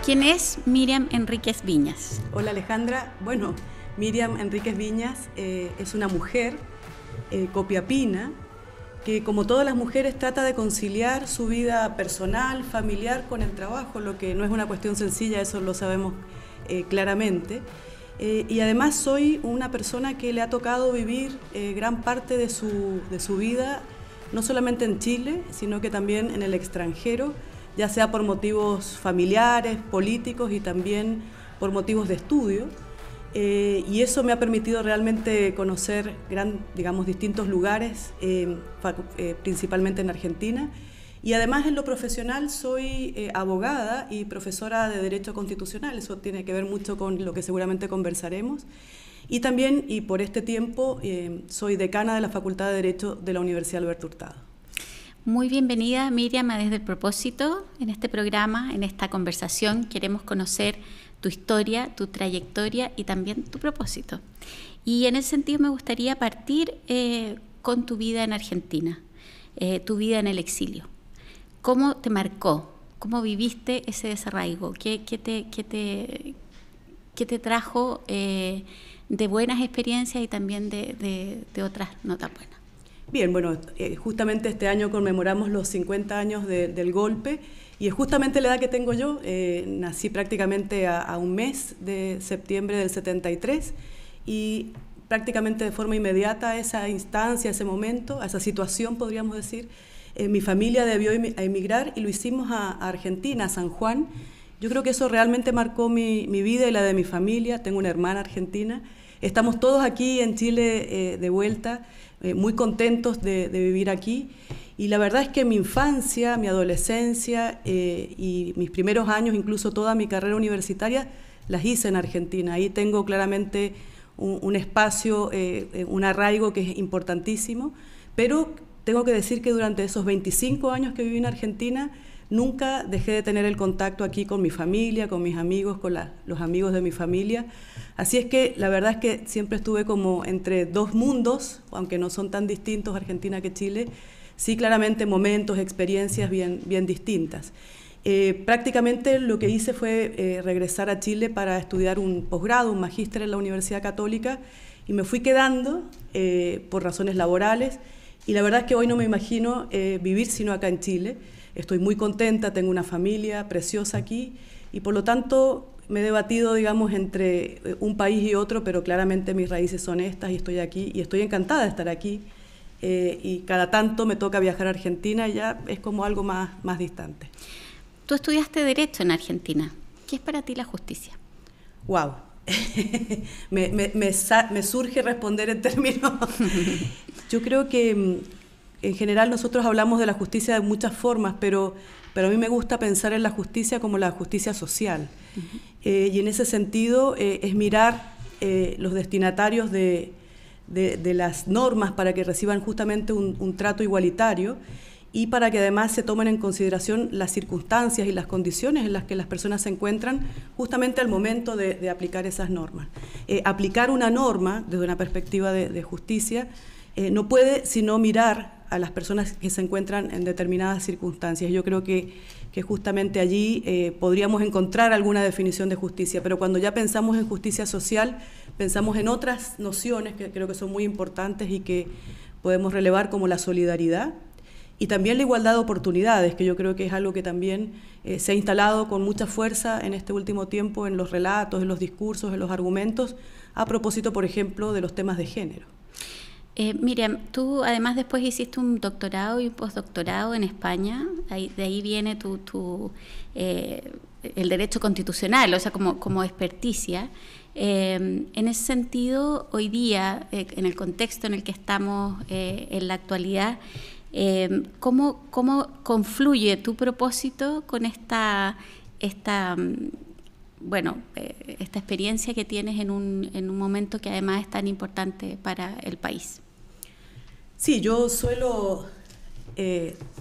¿Quién es Miriam Enríquez Viñas? Hola Alejandra, bueno, Miriam Enríquez Viñas es una mujer copiapina que, como todas las mujeres, trata de conciliar su vida personal, familiar con el trabajo, lo que no es una cuestión sencilla, eso lo sabemos claramente. Y además soy una persona que le ha tocado vivir gran parte de su vida, no solamente en Chile, sino que también en el extranjero, ya sea por motivos familiares, políticos y también por motivos de estudio. Y eso me ha permitido realmente conocer distintos lugares, principalmente en Argentina. Y además en lo profesional soy abogada y profesora de Derecho Constitucional, eso tiene que ver mucho con lo que seguramente conversaremos. Y también, y por este tiempo, soy decana de la Facultad de Derecho de la Universidad Alberto Hurtado. Muy bienvenida, Miriam, a Desde el Propósito. En este programa, en esta conversación, queremos conocer tu historia, tu trayectoria y también tu propósito. Y en ese sentido me gustaría partir con tu vida en Argentina, tu vida en el exilio. ¿Cómo te marcó? ¿Cómo viviste ese desarraigo? ¿Qué te trajo de buenas experiencias y también de otras no tan buenas? Bien, bueno, justamente este año conmemoramos los 50 años del golpe y es justamente la edad que tengo yo. Nací prácticamente a un mes de septiembre del 73 y prácticamente de forma inmediata a esa instancia, a ese momento, a esa situación, podríamos decir, mi familia debió emigrar y lo hicimos a Argentina, a San Juan. Yo creo que eso realmente marcó mi vida y la de mi familia. Tengo una hermana argentina. Estamos todos aquí en Chile de vuelta, muy contentos de vivir aquí. Y la verdad es que mi infancia, mi adolescencia y mis primeros años, incluso toda mi carrera universitaria, las hice en Argentina. Ahí tengo claramente un espacio, un arraigo que es importantísimo, pero tengo que decir que durante esos 25 años que viví en Argentina, nunca dejé de tener el contacto aquí con mi familia, con mis amigos, con los amigos de mi familia. Así es que la verdad es que siempre estuve como entre dos mundos, aunque no son tan distintos Argentina que Chile, sí claramente momentos, experiencias bien distintas. Prácticamente lo que hice fue regresar a Chile para estudiar un posgrado, un magíster en la Universidad Católica, y me fui quedando por razones laborales, y la verdad es que hoy no me imagino vivir sino acá en Chile. Estoy muy contenta, tengo una familia preciosa aquí, y por lo tanto me he debatido, digamos, entre un país y otro, pero claramente mis raíces son estas y estoy aquí, y estoy encantada de estar aquí. Y cada tanto me toca viajar a Argentina y ya es como algo más distante. Tú estudiaste Derecho en Argentina. ¿Qué es para ti la justicia? ¡Wow! me surge responder en términos... Yo creo que en general nosotros hablamos de la justicia de muchas formas, pero a mí me gusta pensar en la justicia como la justicia social. Y en ese sentido es mirar los destinatarios de las normas para que reciban justamente un trato igualitario y para que además se tomen en consideración las circunstancias y las condiciones en las que las personas se encuentran justamente al momento de aplicar esas normas. Aplicar una norma desde una perspectiva de justicia no puede sino mirar a las personas que se encuentran en determinadas circunstancias. Yo creo que justamente allí podríamos encontrar alguna definición de justicia, pero cuando ya pensamos en justicia social, pensamos en otras nociones que creo que son muy importantes y que podemos relevar, como la solidaridad y también la igualdad de oportunidades, que yo creo que es algo que también se ha instalado con mucha fuerza en este último tiempo en los relatos, en los discursos, en los argumentos, a propósito, por ejemplo, de los temas de género. Miriam, tú además después hiciste un doctorado y un postdoctorado en España, de ahí viene el derecho constitucional, o sea, como experticia. En ese sentido, hoy día, en el contexto en el que estamos en la actualidad, ¿cómo confluye tu propósito con esta experiencia que tienes en un momento que además es tan importante para el país? Sí, yo suelo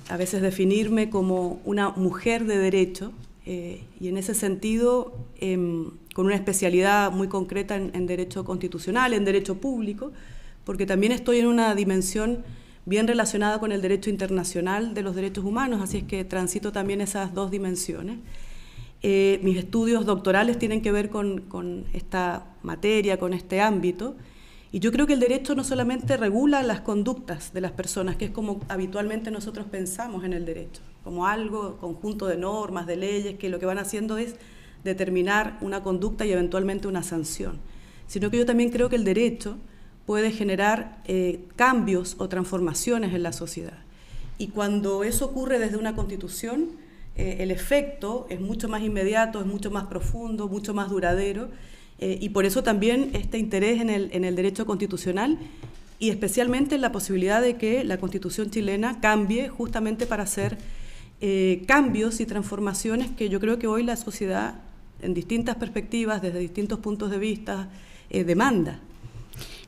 a veces definirme como una mujer de derecho y en ese sentido con una especialidad muy concreta en derecho constitucional, en derecho público, porque también estoy en una dimensión bien relacionada con el derecho internacional de los derechos humanos, así es que transito también esas dos dimensiones. Mis estudios doctorales tienen que ver con esta materia, con este ámbito. Y yo creo que el derecho no solamente regula las conductas de las personas, que es como habitualmente nosotros pensamos en el derecho, como algo, conjunto de normas, de leyes, que lo que van haciendo es determinar una conducta y eventualmente una sanción, sino que yo también creo que el derecho puede generar cambios o transformaciones en la sociedad. Y cuando eso ocurre desde una constitución, el efecto es mucho más inmediato, es mucho más profundo, mucho más duradero, y por eso también este interés en el derecho constitucional y especialmente en la posibilidad de que la Constitución chilena cambie justamente para hacer cambios y transformaciones que yo creo que hoy la sociedad, en distintas perspectivas, desde distintos puntos de vista, demanda.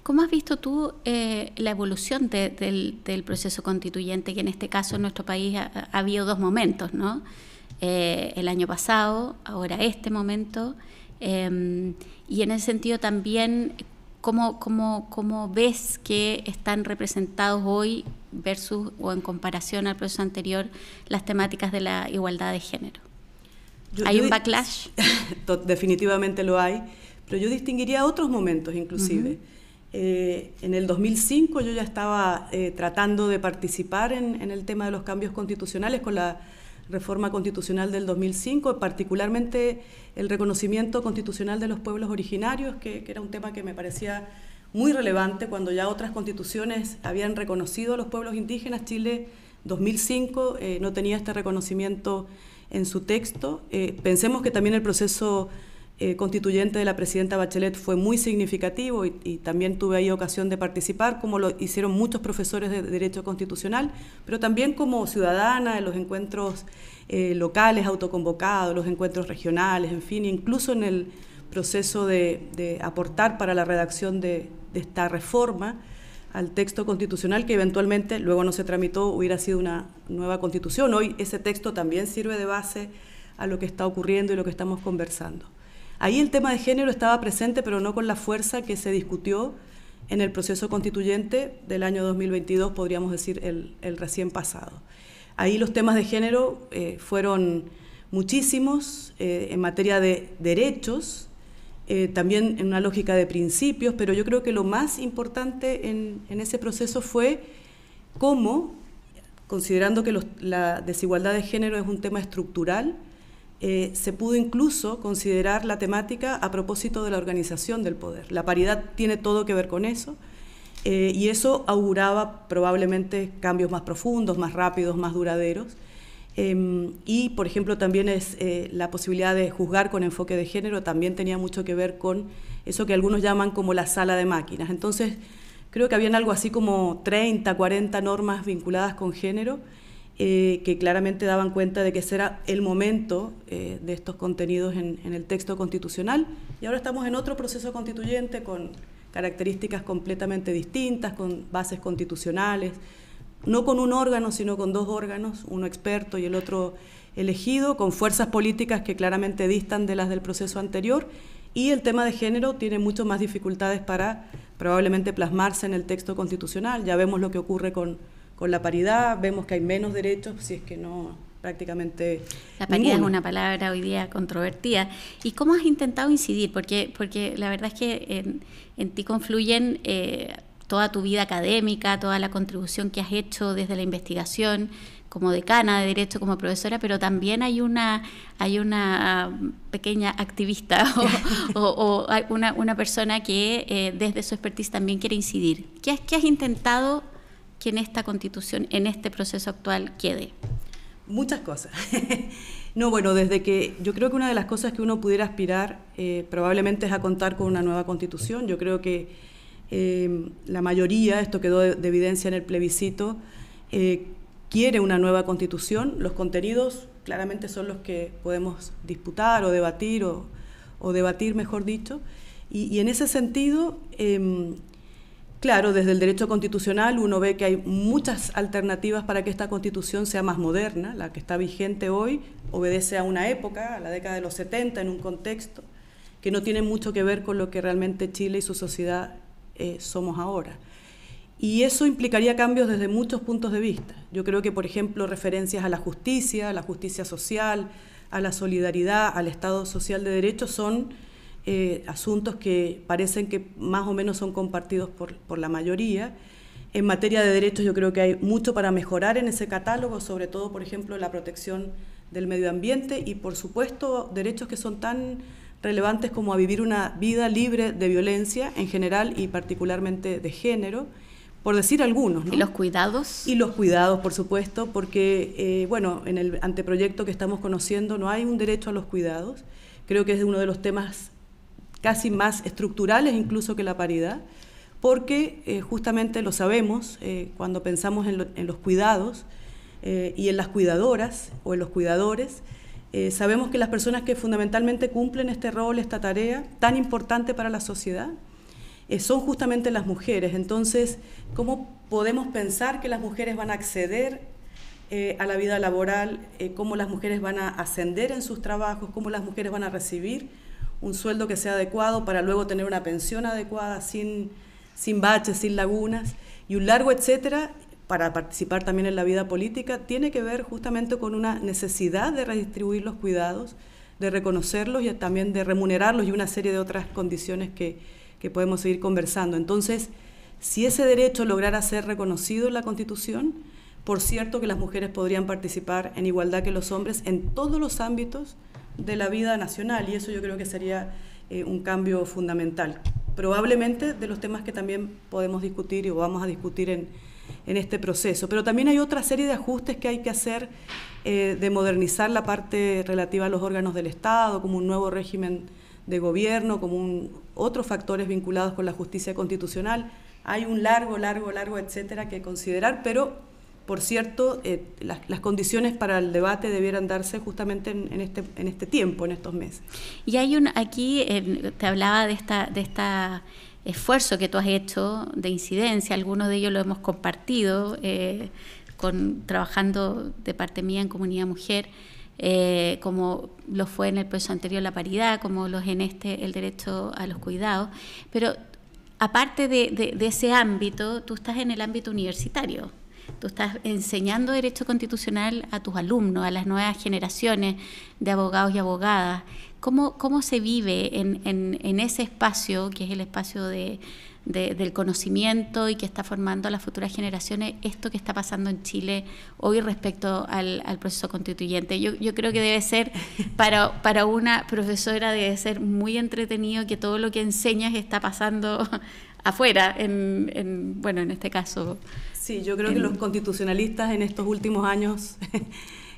¿Cómo has visto tú la evolución del proceso constituyente, que en este caso en nuestro país ha habido dos momentos, ¿no? El año pasado, ahora este momento, y en ese sentido también, ¿cómo ves que están representados hoy versus o en comparación al proceso anterior las temáticas de la igualdad de género? ¿Hay un backlash? Definitivamente lo hay, pero yo distinguiría otros momentos inclusive. En el 2005 yo ya estaba tratando de participar en el tema de los cambios constitucionales con la reforma constitucional del 2005, particularmente el reconocimiento constitucional de los pueblos originarios, que era un tema que me parecía muy relevante cuando ya otras constituciones habían reconocido a los pueblos indígenas. Chile 2005 no tenía este reconocimiento en su texto. Pensemos que también el proceso constituyente de la presidenta Bachelet fue muy significativo y también tuve ahí ocasión de participar, como lo hicieron muchos profesores de Derecho Constitucional, pero también como ciudadana en los encuentros locales autoconvocados, los encuentros regionales, en fin, incluso en el proceso de aportar para la redacción de esta reforma al texto constitucional que eventualmente luego no se tramitó, hubiera sido una nueva constitución. Hoy ese texto también sirve de base a lo que está ocurriendo y lo que estamos conversando. Ahí el tema de género estaba presente, pero no con la fuerza que se discutió en el proceso constituyente del año 2022, podríamos decir el recién pasado. Ahí los temas de género fueron muchísimos en materia de derechos, también en una lógica de principios, pero yo creo que lo más importante en ese proceso fue cómo, considerando que la desigualdad de género es un tema estructural, se pudo incluso considerar la temática a propósito de la organización del poder. La paridad tiene todo que ver con eso, y eso auguraba probablemente cambios más profundos, más rápidos, más duraderos. Y, por ejemplo, también la posibilidad de juzgar con enfoque de género también tenía mucho que ver con eso que algunos llaman como la sala de máquinas. Entonces, creo que habían algo así como 30, 40 normas vinculadas con género, que claramente daban cuenta de que ese era el momento de estos contenidos en el texto constitucional. Y ahora estamos en otro proceso constituyente con características completamente distintas, con bases constitucionales, no con un órgano, sino con dos órganos, uno experto y el otro elegido, con fuerzas políticas que claramente distan de las del proceso anterior, y el tema de género tiene mucho más dificultades para probablemente plasmarse en el texto constitucional. Ya vemos lo que ocurre con la paridad, vemos que hay menos derechos, si es que no prácticamente la paridad ninguno. es una palabra hoy día controvertida. ¿Y cómo has intentado incidir? Porque la verdad es que en ti confluyen toda tu vida académica, toda la contribución que has hecho desde la investigación, como decana de Derecho, como profesora, pero también hay una pequeña activista o una persona que desde su expertise también quiere incidir. ¿Qué has intentado que en esta Constitución, en este proceso actual, quede? Muchas cosas. No, bueno, desde que yo creo que una de las cosas que uno pudiera aspirar probablemente es a contar con una nueva Constitución. Yo creo que la mayoría, esto quedó de evidencia en el plebiscito, quiere una nueva Constitución. Los contenidos claramente son los que podemos disputar o debatir, o debatir, mejor dicho. Y en ese sentido, claro, desde el derecho constitucional uno ve que hay muchas alternativas para que esta Constitución sea más moderna. La que está vigente hoy obedece a una época, a la década de los 70, en un contexto que no tiene mucho que ver con lo que realmente Chile y su sociedad somos ahora. Y eso implicaría cambios desde muchos puntos de vista. Yo creo que, por ejemplo, referencias a la justicia social, a la solidaridad, al Estado social de derecho, son asuntos que parecen que más o menos son compartidos por la mayoría. En materia de derechos yo creo que hay mucho para mejorar en ese catálogo, sobre todo, por ejemplo, la protección del medio ambiente y, por supuesto, derechos que son tan relevantes como a vivir una vida libre de violencia en general y particularmente de género, por decir algunos, ¿no? ¿Y los cuidados? Y los cuidados, por supuesto, porque, bueno, en el anteproyecto que estamos conociendo no hay un derecho a los cuidados. Creo que es uno de los temas casi más estructurales incluso que la paridad, porque justamente lo sabemos cuando pensamos en los cuidados y en las cuidadoras o en los cuidadores, sabemos que las personas que fundamentalmente cumplen este rol, esta tarea tan importante para la sociedad, son justamente las mujeres. Entonces, ¿cómo podemos pensar que las mujeres van a acceder a la vida laboral? ¿Cómo las mujeres van a ascender en sus trabajos? ¿Cómo las mujeres van a recibir un sueldo que sea adecuado para luego tener una pensión adecuada, sin baches, sin lagunas? Y un largo etcétera, para participar también en la vida política, tiene que ver justamente con una necesidad de redistribuir los cuidados, de reconocerlos y también de remunerarlos y una serie de otras condiciones que podemos seguir conversando. Entonces, si ese derecho lograra ser reconocido en la Constitución, por cierto que las mujeres podrían participar en igualdad que los hombres en todos los ámbitos de la vida nacional, y eso yo creo que sería un cambio fundamental. Probablemente de los temas que también podemos discutir y vamos a discutir en este proceso. Pero también hay otra serie de ajustes que hay que hacer, de modernizar la parte relativa a los órganos del Estado, como un nuevo régimen de gobierno, como otros factores vinculados con la justicia constitucional. Hay un largo, etcétera, que considerar, pero, por cierto, las condiciones para el debate debieran darse justamente en este tiempo, en estos meses. Y hay aquí te hablaba de esta esfuerzo que tú has hecho de incidencia, algunos de ellos lo hemos compartido, trabajando de parte mía en Comunidad Mujer, como lo fue en el proceso anterior la paridad, como lo es en el derecho a los cuidados. Pero aparte de ese ámbito, tú estás en el ámbito universitario. Tú estás enseñando derecho constitucional a tus alumnos, a las nuevas generaciones de abogados y abogadas. ¿Cómo se vive en ese espacio, que es el espacio del conocimiento y que está formando a las futuras generaciones, esto que está pasando en Chile hoy respecto al proceso constituyente? Yo creo que debe ser, para una profesora, debe ser muy entretenido que todo lo que enseñas está pasando afuera, en este caso. Sí, yo creo que los constitucionalistas en estos últimos años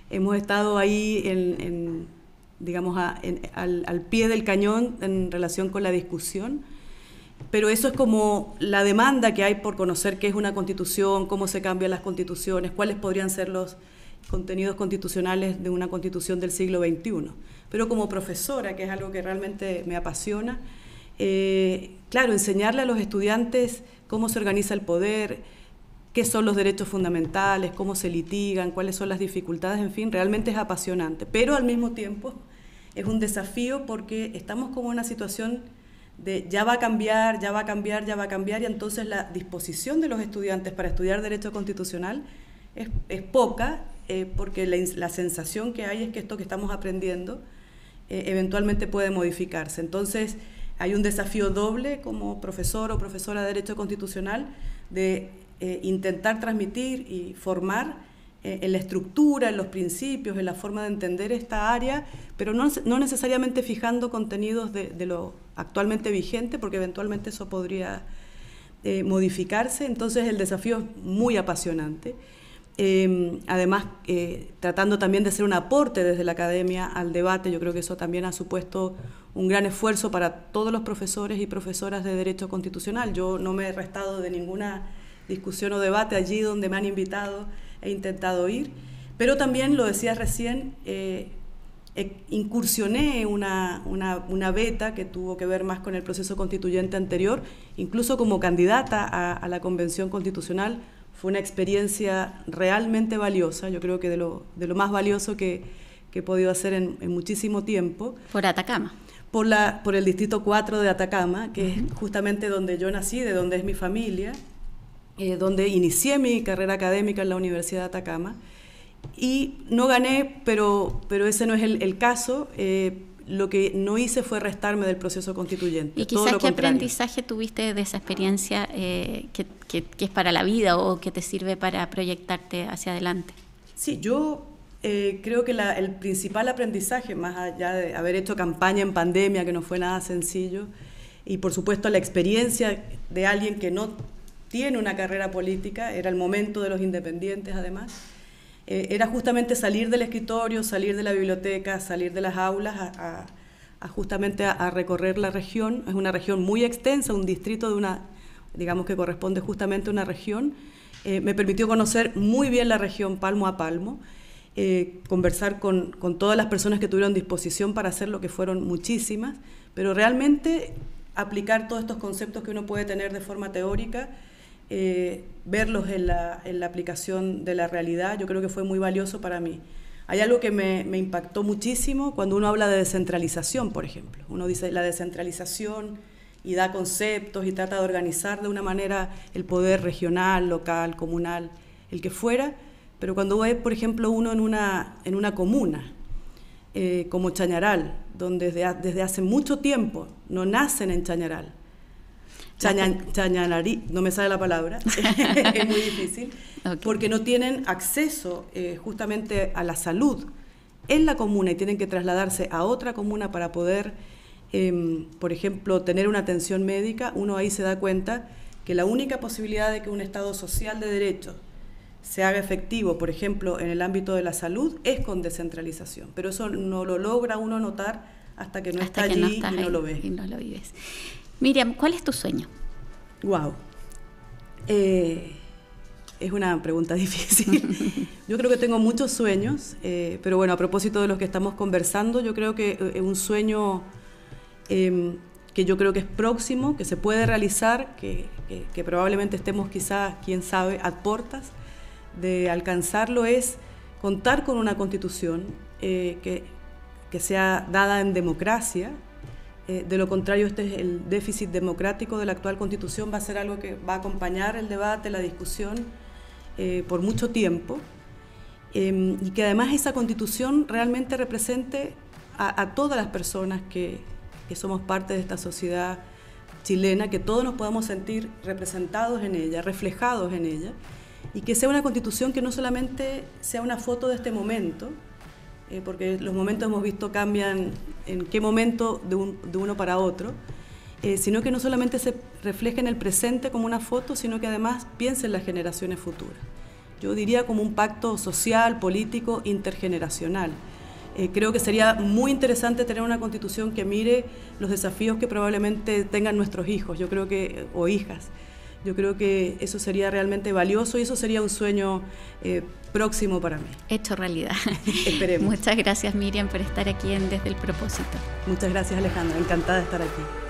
hemos estado ahí digamos, al pie del cañón en relación con la discusión, pero eso es como la demanda que hay por conocer qué es una constitución, cómo se cambian las constituciones, cuáles podrían ser los contenidos constitucionales de una constitución del siglo XXI. Pero como profesora, que es algo que realmente me apasiona, claro, enseñarle a los estudiantes cómo se organiza el poder, qué son los derechos fundamentales, cómo se litigan, cuáles son las dificultades, en fin, realmente es apasionante. Pero al mismo tiempo es un desafío porque estamos como en una situación de ya va a cambiar, y entonces la disposición de los estudiantes para estudiar Derecho Constitucional es poca, porque la sensación que hay es que esto que estamos aprendiendo eventualmente puede modificarse. Entonces hay un desafío doble como profesor o profesora de Derecho Constitucional de intentar transmitir y formar en la estructura, en los principios, en la forma de entender esta área, pero no necesariamente fijando contenidos de lo actualmente vigente, porque eventualmente eso podría modificarse. Entonces el desafío es muy apasionante. Además, tratando también de hacer un aporte desde la academia al debate, yo creo que eso también ha supuesto un gran esfuerzo para todos los profesores y profesoras de Derecho Constitucional. Yo no me he restado de ninguna discusión o debate allí donde me han invitado, he intentado ir, pero también, lo decías recién, incursioné una beta que tuvo que ver más con el proceso constituyente anterior, incluso como candidata a la Convención Constitucional. Fue una experiencia realmente valiosa, yo creo que de lo más valioso que he podido hacer en muchísimo tiempo. ¿Por Atacama? Por el Distrito 4 de Atacama, que es justamente donde yo nací, de donde es mi familia, donde inicié mi carrera académica en la Universidad de Atacama, y no gané, pero ese no es el caso. Lo que no hice fue restarme del proceso constituyente. ¿Y quizás qué aprendizaje tuviste de esa experiencia que es para la vida o que te sirve para proyectarte hacia adelante? Sí, yo creo que el principal aprendizaje, más allá de haber hecho campaña en pandemia, que no fue nada sencillo, y por supuesto la experiencia de alguien que no tiene una carrera política, era el momento de los independientes además, era justamente salir del escritorio, salir de la biblioteca, salir de las aulas, justamente a recorrer la región. Es una región muy extensa, un distrito de una, digamos que corresponde justamente a una región. Me permitió conocer muy bien la región palmo a palmo, conversar con todas las personas que tuvieron disposición para hacer lo que fueron muchísimas, pero realmente aplicar todos estos conceptos que uno puede tener de forma teórica, verlos en la aplicación de la realidad, yo creo que fue muy valioso para mí. Hay algo que me impactó muchísimo cuando uno habla de descentralización, por ejemplo. Uno dice la descentralización y da conceptos y trata de organizar de una manera el poder regional, local, comunal, el que fuera, pero cuando ve, por ejemplo, uno en una comuna, como Chañaral, donde desde hace mucho tiempo no nacen en Chañaral, Chañanarí, no me sale la palabra, es muy difícil, okay, porque no tienen acceso justamente a la salud en la comuna y tienen que trasladarse a otra comuna para poder, por ejemplo, tener una atención médica. Uno ahí se da cuenta que la única posibilidad de que un Estado social de derecho se haga efectivo, por ejemplo, en el ámbito de la salud, es con descentralización. Pero eso no lo logra uno notar hasta que no está allí y no lo ve. Y no lo vives. Miriam, ¿cuál es tu sueño? Wow. Es una pregunta difícil. Yo creo que tengo muchos sueños, pero bueno, a propósito de los que estamos conversando, yo creo que un sueño que yo creo que es próximo, que se puede realizar, que probablemente estemos quizás, quién sabe, a puertas de alcanzarlo, es contar con una constitución que sea dada en democracia. De lo contrario, este es el déficit democrático de la actual Constitución, va a ser algo que va a acompañar el debate, la discusión por mucho tiempo, y que además esa Constitución realmente represente a todas las personas que somos parte de esta sociedad chilena, que todos nos podamos sentir representados en ella, reflejados en ella, y que sea una Constitución que no solamente sea una foto de este momento, porque los momentos hemos visto cambian en qué momento de uno para otro, sino que no solamente se refleje en el presente como una foto, sino que además piense en las generaciones futuras. Yo diría como un pacto social, político, intergeneracional. Creo que sería muy interesante tener una constitución que mire los desafíos que probablemente tengan nuestros hijos, o hijas. Yo creo que eso sería realmente valioso y eso sería un sueño próximo para mí. Hecho realidad. Esperemos. Muchas gracias, Miriam, por estar aquí en Desde el Propósito. Muchas gracias, Alejandra. Encantada de estar aquí.